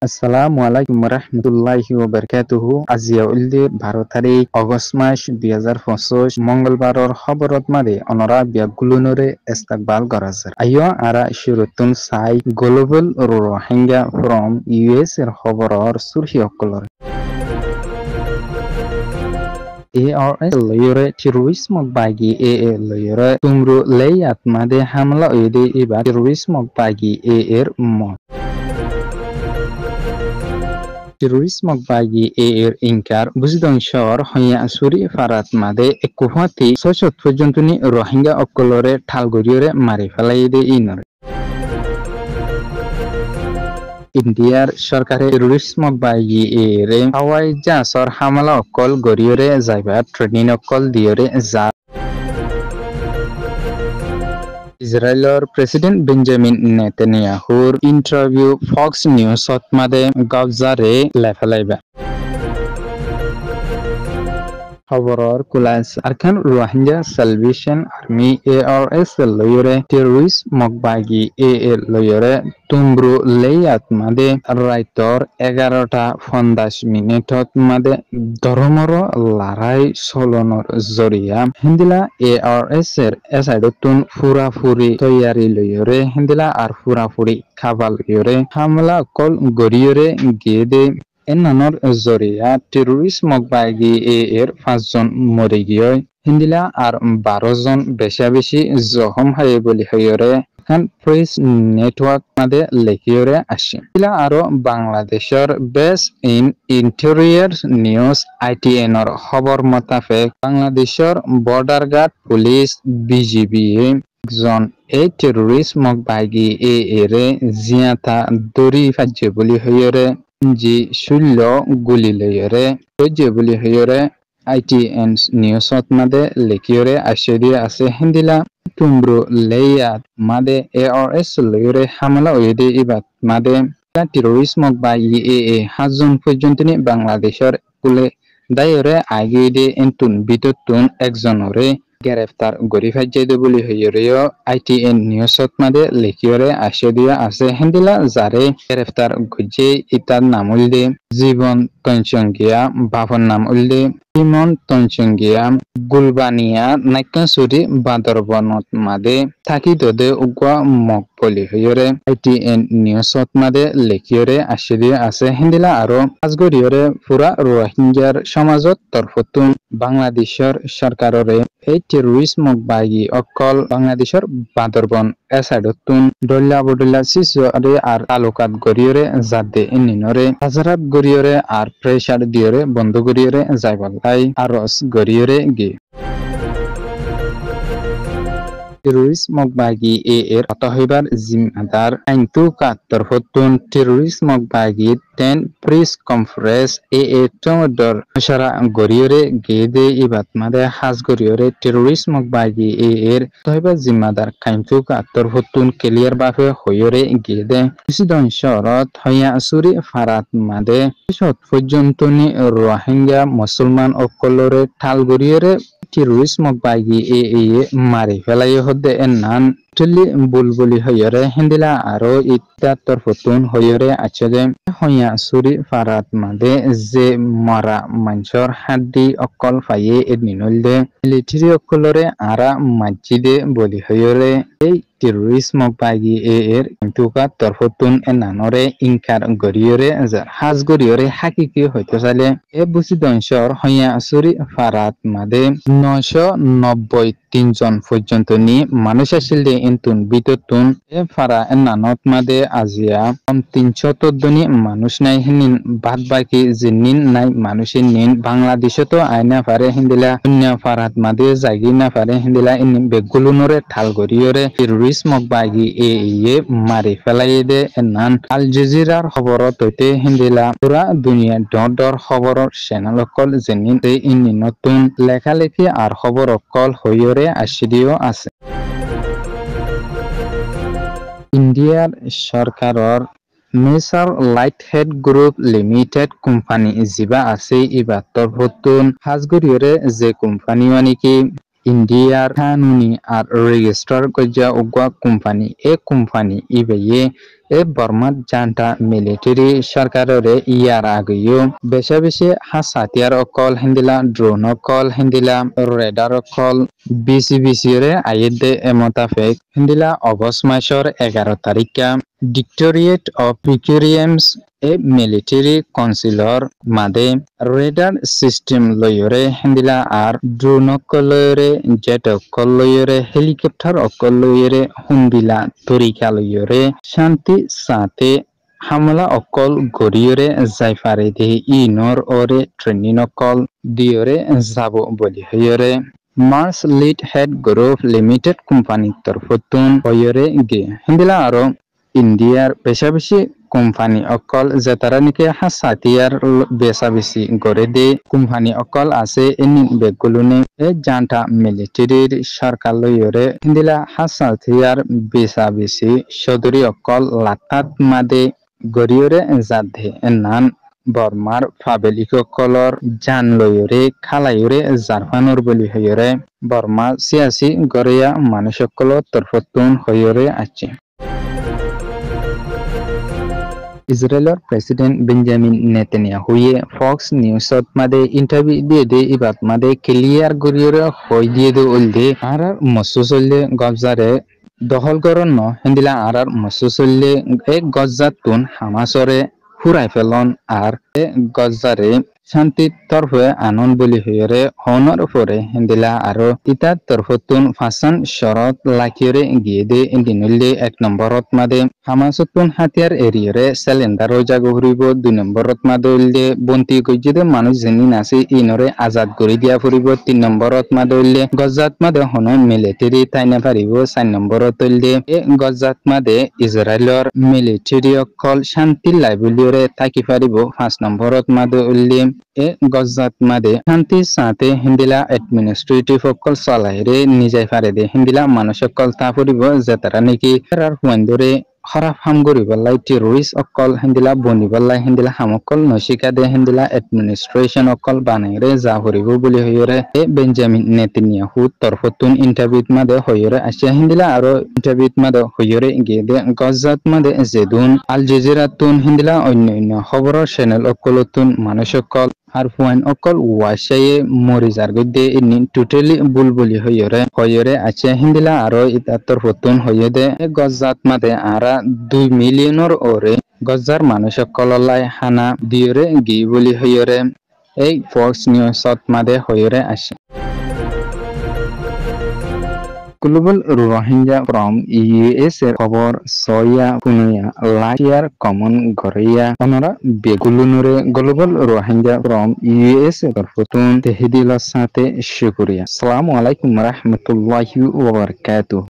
আসসালামু আলাইকুম রহমতুল্লাহি ওয়া বারাকাতুহু। আজিয়া উল্লে ভারতারি অগস্ট মাস 2025 মঙ্গলবারর খবরত মাদে অনরা বিয়াগুলুনরে ইস্তাকবাল গরাজার আইয় আরা শুরুতুন সাই গ্লোবাল রোহিঙ্গা ফ্রম ইউএস এর খবরর সুরহি অকলর ARS leyore terrorism bagi leyore tumru leyat made hamla oide iba terrorism bagi er mo terrorism bagi er inkar buzdon shor hoya asuri farat made ekuhati sochot porjontoni rohingya okolore thalgoriore mari felaide inor ইন্ডিয়ার সরকারে terrorism বাগি এরে হাওয়াই জাহাজর হামলা অকল গরিয়রে যাইবা training অকল দিয়রে যা ইসরায়েলের প্রেসিডেন্ট বেঞ্জামিন নেতানিয়াহুর ইন্টারভিউ ফক্স নিউজত মাদে গাবজারে লেফালাইবা খবরর কুলাস Arakan Rohingya salvation army ARS লয়রে টেরোরিস্ট মকবাগি লয়রে তুমব্রু লেয়াত মাদে রাইতর 11টা 50 মিনিটত মাদে ধর্মর লড়াই চলনর জরিয়া হিন্দিলা ARS এর এসাইডতুন ফুরাফুরি তৈয়ারি লয়রে হিন্দিলা আর ফুরাফুরি খাবাল লয়রে হামলা কল গরিয়রে গেদে এনানর জরিয়া টেরোরিস্ট মকবাগি এর 5 জন মরে গিয়ে হিন্দিলা আর 12 জন বেশি জখম হয় বলি হইরে খান প্রেস নেটওয়ার্ক মাদে লেখিয়রে আসে হিন্দিলা আরো বাংলাদেশের base in interior news ITN এর খবর মোতাবেক বাংলাদেশের বর্ডার গার্ড পুলিশ BGB জন এই টেরোরিস্ট মকবাগি এরে জিয়াতা দরি ফাজ্য বলি হইরে জি শূন্য গুলি লয়রে যে বলি হইরে ITN নিউজত মাদে লেখিয়রে আশে আছে হিন্দিলা তুমব্রু লেয়াত মাদে ARS লয়রে হামলা ওয়েদে ইবাত মাদে টেরোরিজম বা হাজন পর্যন্তনি বাংলাদেশের কুলে দায়রে আগেদে এন্তুন বিততুন একজনরে গ্রেফতার গরি ফাজ্জাইদে বলি হইরেও ITN নিউজত মাদে লেখিয়রে আশে আছে হিন্দিলা যারে গ্রেফতার গজে ইতার নাম উল্দে জীবন তঞ্চঙ্গিয়া বাপর নাম উল্দে ইমন তঞ্চঙ্গিয়া গুলবানিয়া নাইকাসুরি বান্দরবনত মাদে থাকি দদে উগা মক বলি হইরে ITN নিউজত মাদে লেখিয়রে আশে আছে হিন্দিলা আরো আজগরিয়রে পুরা রোহিঙ্গার সমাজত তরফতুন বাংলাদেশের সরকাররে এই টেরোরিস্ট মকবাগি অকল বাংলাদেশের বান্দরবন এসাইডতুন ডল্লা বডল্লা সিসরে আর তালুকাত গরিয়রে জাদে ইনিনরে হাজারাত গরিয়রে আর প্রেসার দিয়রে বন্ধ গরিয়রে যাইবালাই আরস গরিয়রে গে টেরোরিস্ট মকবাগি এর হত হইবার জিম্মাদার আইনতু কাত্তর হতুন টেরোরিস্ট মকবাগি 10 প্রেস কনফারেন্স টমডর সারা গরিয়রে গেদে ইবাত মাদে হাজ গরিয়রে টেরোরিস্ট মকবাগি এর হইবার জিম্মাদার আইনতু কাত্তর হতুন ক্লিয়ার বাফে হইরে গেদে সিদন শরত হইয়া সুরি ফারাত মাদে সত পর্যন্তনি রোহিঙ্গা মুসলমান অকলরে ঠাল গরিয়রে টেরোরিস্ট মকবাগি মারি ফেলাই হদে নান টলি বুলবুলি হইরে হিন্দিলা আরো ইত্যাদ তরফতুন হইরে আছে হইয়া সুরি ফারাত মাদে যে মরা মানুষের হাড্ডি অকল ফাইয়ে এদিনলদে মিলিটারি অকলরে আরা মসজিদে বলি হইরে এই টেরোরিস্ট মকবাগি এর তুকা তরফতুন নানরে ইনকার গরিয়রে হাজ গরিয়রে হাকিকি হইতে চাইলে এ বুঝি দংশর হইয়া সুরি ফারাত মাদে 993 জন পর্যন্ত নি মানুষ আসিল দে ইন্তুন বিততুন এ ফারা নানত মাদে আজিয়া 314 নি মানুষ নাই হিনিন বাদ বাকি জিনিন নাই মানুষের নিন বাংলাদেশে তো আইনা পারে হিন্দিলা শূন্য ফারাত মাদে জাগি না পারে হিন্দিলা ইন বেগুলুনরে ঠাল গরিয়রে টেরোরিস্ট মকবাগি মারি ফেলাই দে নান আল জাজিরার খবরত হইতে হিন্দিলা পুরা দুনিয়া ডর খবরর চ্যানেল অকল জিনিন ইনি নতুন লেখালেখি আর খবর অকল হইরে আসিদিও আছে ইন্ডিয়ার সরকারর মেসার লাইটহেড গ্রুপ লিমিটেড কোম্পানি জিবা আছে ইবা তরফতুন হাজগরিয়রে যে কোম্পানি মানিকি ইন্ডিয়ার কানুনি আর রেজিস্টার গজা উগা কোম্পানি এ কোম্পানি ইবে এ বর্মাত জান্টা মিলিটারি সরকাররে ইয়ার আগেও বেশা বেশি হাসাতিয়ার অকল হিন্দিলা ড্রোন অকল হিন্দিলা রেডার অকল বিসি আইয়েদে এমতাফেক হিন্দিলা অগস্ট মাসর 11 তারিখা ডিক্টোরিয়েট অফ প্রিকুরিয়ামস এ মিলিটারি কাউন্সিলর মাদে রেডার সিস্টেম লয়রে হিন্দিলা আর ড্রোন অকল লয়রে জেট অকল লয়রে হেলিকপ্টার অকল লয়রে হুন্দিলা তরিকা লয়রে শান্তি সাথে হামলা অকল গরিয়রে যাইফারে দে ইনর ওরে ট্রেনিং অকল দিয়রে যাব বলি হয়রে Mars lead head group limited company তরফতুন হয়রে গে হিন্দিলা আরো ইন্ডিয়ার বেশি কোম্পানি অকল যেতারা নাকি হাসাতিয়ার বেশি গড়ে দে কোম্পানি অকল আছে এনি বেগুলুনে এ জান্টা মিলিটারির সরকার লইরে হিন্দিলা হাসাতিয়ার বেশি সদরি অকল লাতাত মাদে গরিয়রে জাধে নান বর্মার ফাবেলিক কলর জান লয়রে খালায়রে জারফানোর বলি হয়রে বর্মা সিয়াসি গরিয়া মানুষ সকল তরফতুন হয়রে আছে ইসরায়েলের প্রেসিডেন্ট বেঞ্জামিন নেতানিয়াহুয়ে ফক্স নিউজত মাদে ইন্টারভিউ দিয়ে দে ইবাত মাদে ক্লিয়ার গরিয়রে হই দিয়ে দে উলদে আর মসুসল্লে গবজারে দহল করন ন হিন্দিলা আর মসুসল্লে এক গজ্জাতুন হামাসরে ফুরাই ফেলন আর এ গজ্জারে শান্তির তরফে আনন্দ বলি হইরে হনর উপরে হিন্দিলা আরো ইতার তরফতুন ফাসান শরত লাকিরে গিয়ে দে ইন্দিনুল্লে 1 নম্বরত মাদে হামাসতুন হাতিয়ার এরিয়রে সিলিন্ডার জাগো ফুরিব 2 নম্বরত মাদে উল্লে বন্তি গজ্জিদে মানুষ জেনি নাসি ইনরে আজাদ করে দিয়া ফুরিব 3 নম্বরত মাদে উল্লে গজ্জাত মাদে হন মিলিটারি তাইনা পারিব 4 নম্বরত উল্লে এ গজ্জাত মাদে ইসরায়েলর মিলিটারি অকল শান্তি লাইবুলিয়রে থাকি পারিব 5 নম্বরত মাদে উল্লে এ গজ্জাত মাদে শান্তি সাথে হিন্দিলা অ্যাডমিনিস্ট্রেটিভ অকল চলাইরে নিজে পারে দে হিন্দিলা মানুষ অকল তা ফুরিব যে তারা নাকি আর হুয়েন্দরে খারাপ হাম গরিবাল্লাই টেরোরিস্ট অকল হিন্দিলা বনিবাল্লাই হিন্দিলা হামকল নশিকা দে হিন্দিলা অ্যাডমিনিস্ট্রেশন অকল বানাইরে যা ফুরিব বলি হইরে এ বেঞ্জামিন নেতানিয়াহু তরফতুন ইন্টারভিউত মাদে হইরে আসিয়া হিন্দিলা আরো ইন্টারভিউত মাদে হইরে গিয়ে দে গজ্জাত মাদে জেদুন আল জাজিরাতুন হিন্দিলা অন্য খবরের চ্যানেল অকলতুন মানুষ অকল আর ফুয়াইন অকল ওয়াশায়ে মরিজার গদ্দে ইনি টোটালি বুলবুলি হইরে আছে হিন্দিলা আরো ইতাত্তর ফতুন হইয়ে দে গজ্জাত মাদে আরা 2 মিলিয়নের ওরে গজ্জার মানুষ অকললাই হানা দিয়রে গি বলি হইরে এই ফক্স নিউজত মাদে হইরে আসে গ্লোবাল রোহিঙ্গা ফ্রম ইউএস এর খবর সয়া পুনিয়া লাইয়ার কমন গরিয়া অনরা বেগুলুনুরে গ্লোবাল রোহিঙ্গা ফ্রম ইউএস এর তরফতুন তেহদিল সাথে শুকরিয়া আসসালামু আলাইকুম রাহমাতুল্লাহি ওয়া বারাকাতুহু